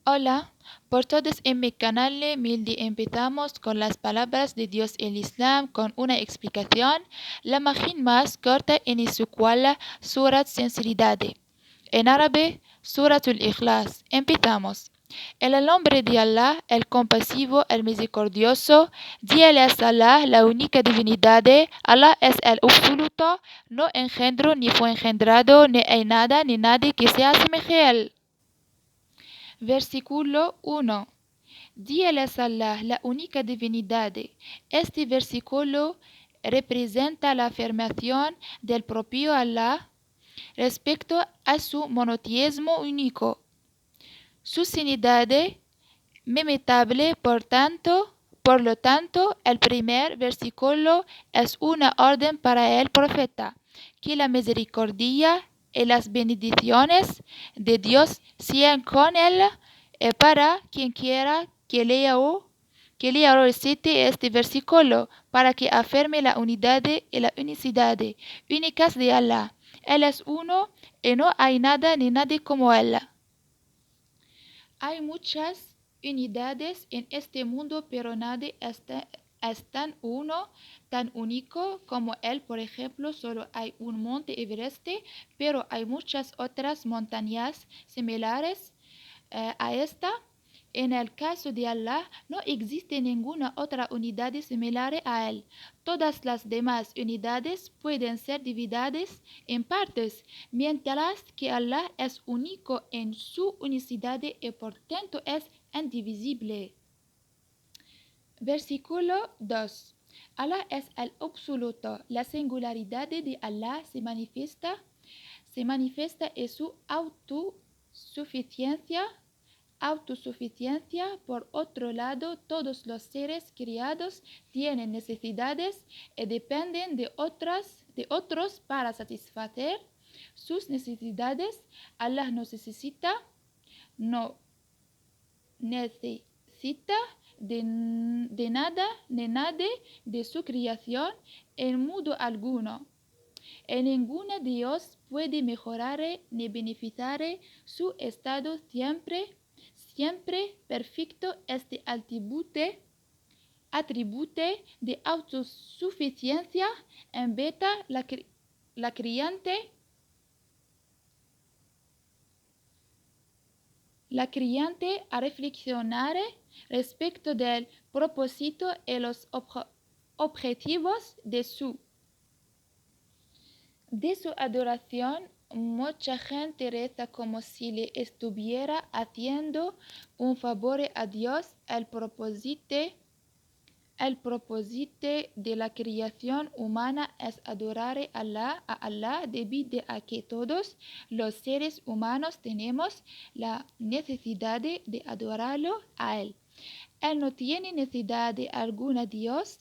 Hola, por todos en mi canal Mildi empezamos con las palabras de Dios el Islam con una explicación, la imagen más corta en su cual Surat Sinceridad. En árabe, Suratul Ikhlas. Empezamos. En el nombre de Allah, el compasivo, el misericordioso, di es Allah, la única divinidad. Allah es el absoluto, no engendro ni fue engendrado, ni hay nada ni nadie que se asemeje a él. Versículo 1. Díele es Allah, la única divinidad. Este versículo representa la afirmación del propio Allah respecto a su monoteísmo único. Su sanidad imitable, por lo tanto, el primer versículo es una orden para el profeta, que la misericordia y las bendiciones de Dios sean con él y para quien quiera que lea o recite este versículo, para que afirme la unidad y la unicidad únicas de Allah. Él es uno y no hay nada ni nadie como él. Hay muchas unidades en este mundo, pero nadie es tan uno, tan único como él. Por ejemplo, solo hay un monte Everest, pero hay muchas otras montañas similares a esta. En el caso de Allah, no existe ninguna otra unidad similar a él. Todas las demás unidades pueden ser divididas en partes, mientras que Allah es único en su unicidad y por tanto es indivisible. Versículo 2. Allah es el absoluto. La singularidad de Allah se manifiesta en su autosuficiencia. Por otro lado, todos los seres criados tienen necesidades y dependen de otros para satisfacer sus necesidades. Allah no necesita de nada ni nadie de su creación en modo alguno. Y ningún Dios puede mejorar ni beneficiar su estado siempre perfecto. Este atributo de autosuficiencia invita la creyente a reflexionar respecto del propósito y los objetivos de su adoración. Mucha gente reza como si le estuviera haciendo un favor a Dios. El propósito de la creación humana es adorar a Allah debido a que todos los seres humanos tenemos la necesidad de adorarlo a Él. Él no tiene necesidad de algún Dios.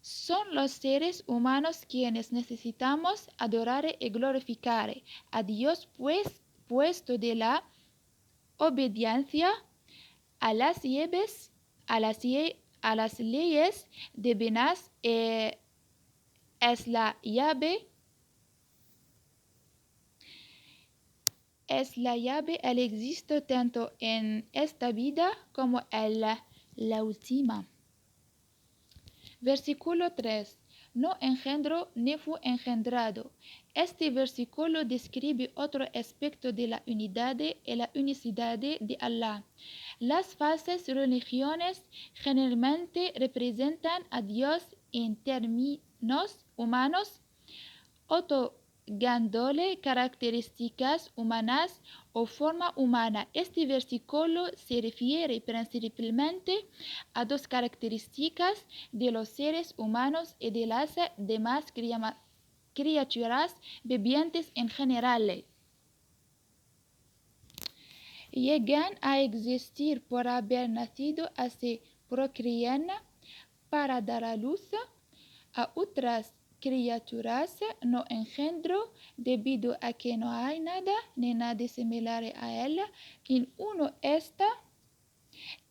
Son los seres humanos quienes necesitamos adorar y glorificar a Dios, pues puesto de la obediencia a las leyes divinas es la llave al éxito tanto en esta vida como en la última. Versículo 3. No engendró ni fue engendrado. Este versículo describe otro aspecto de la unidad y la unicidad de Allah. Las falsas religiones generalmente representan a Dios en términos humanos, otorgándole características humanas o forma humana. Este versículo se refiere principalmente a dos características de los seres humanos y de las demás criaturas vivientes en general. Llegan a existir por haber nacido, se procrean para dar a luz a otras criaturas. No engendro debido a que no hay nada ni nadie similar a él. En uno está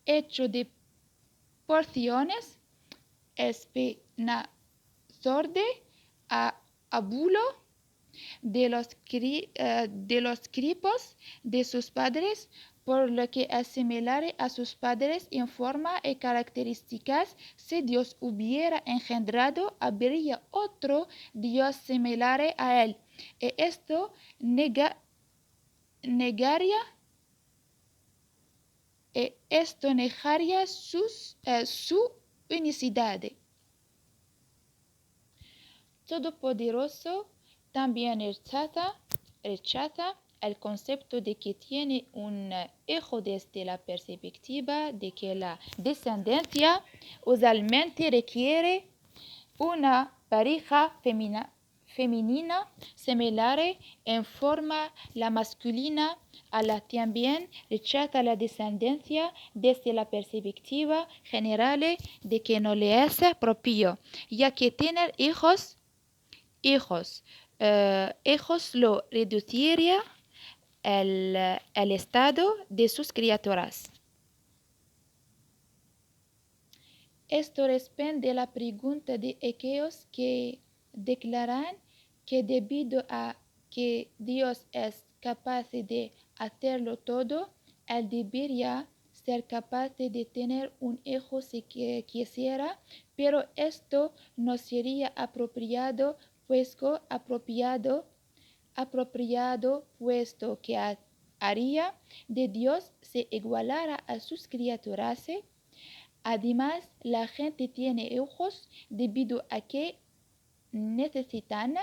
hecho de porciones espinazorde a abulo de los cripos de sus padres, por lo que es similar a sus padres en forma y características. Si Dios hubiera engendrado, habría otro Dios similar a él, y esto negaría, su unicidad. Todopoderoso también rechaza el concepto de que tiene un hijo desde la perspectiva de que la descendencia usualmente requiere una pareja femenina similar en forma la masculina. También rechaza la descendencia desde la perspectiva general de que no le es propio, ya que tener hijos lo reduciría el estado de sus criaturas. Esto responde a la pregunta de aquellos que declaran que debido a que Dios es capaz de hacerlo todo, él debería ser capaz de tener un hijo si quisiera, pero esto no sería apropiado, puesto que haría de Dios se igualara a sus criaturas. Además, la gente tiene hijos debido a que necesitan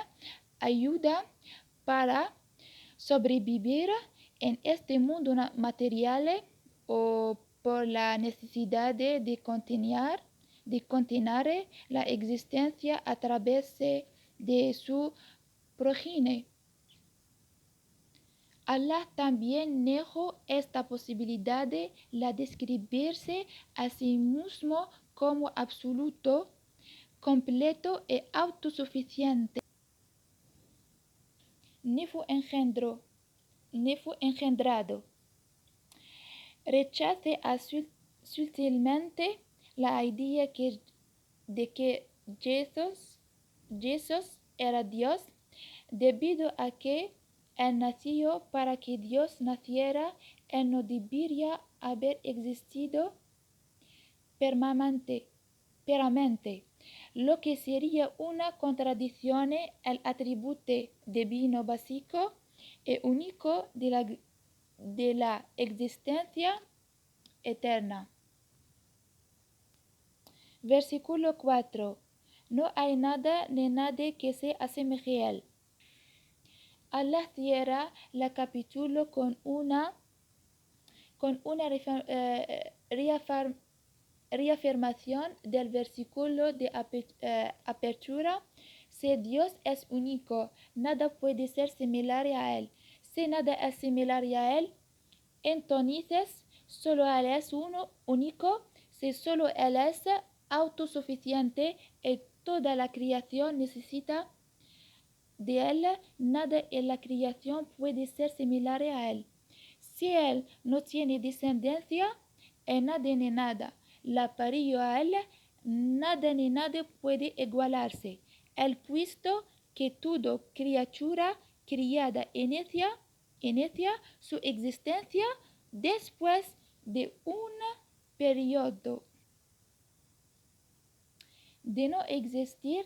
ayuda para sobrevivir en este mundo material, o por la necesidad de continuar la existencia a través de su progenie. Allah también negó esta posibilidad de la describirse a sí mismo como absoluto, completo y autosuficiente. Ni fue engendrado. Rechace sutilmente la idea de que Jesús era Dios, debido a que él nació para que Dios naciera. Él no debería haber existido permanente, lo que sería una contradicción. El atributo divino básico y único de la existencia eterna. Versículo 4. No hay nada ni nadie que se asemeje a él. Allah cierra el capítulo con una reafirmación del versículo de apertura. Si Dios es único, nada puede ser similar a él. Si nada es similar a él, entonces solo él es uno único. Si solo él es autosuficiente y toda la creación necesita de él, nada en la creación puede ser similar a él. Si él no tiene descendencia, nadie ni nada la parió a él, nada ni nadie puede igualarse. El puesto que toda criatura criada inicia su existencia después de un periodo de no existir.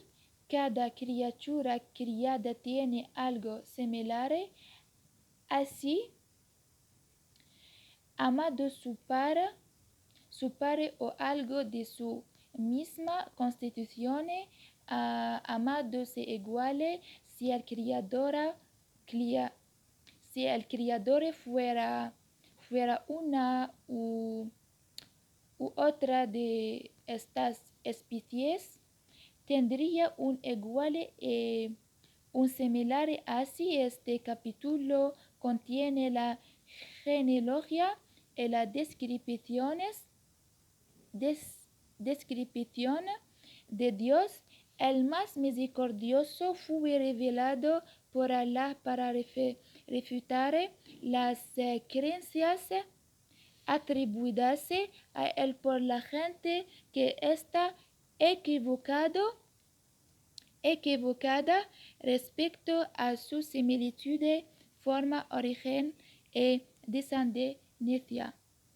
Cada criatura criada tiene algo similar así, amado su par o algo de su misma constitución, amándose igual. Si el criador fuera una u otra de estas especies, tendría un igual y un similar. Así, este capítulo contiene la genealogía y las descripción de Dios. El más misericordioso fue revelado por Allah para refutar las creencias atribuidas a él por la gente que está equivocada respecto a su similitud, forma, origen y necia.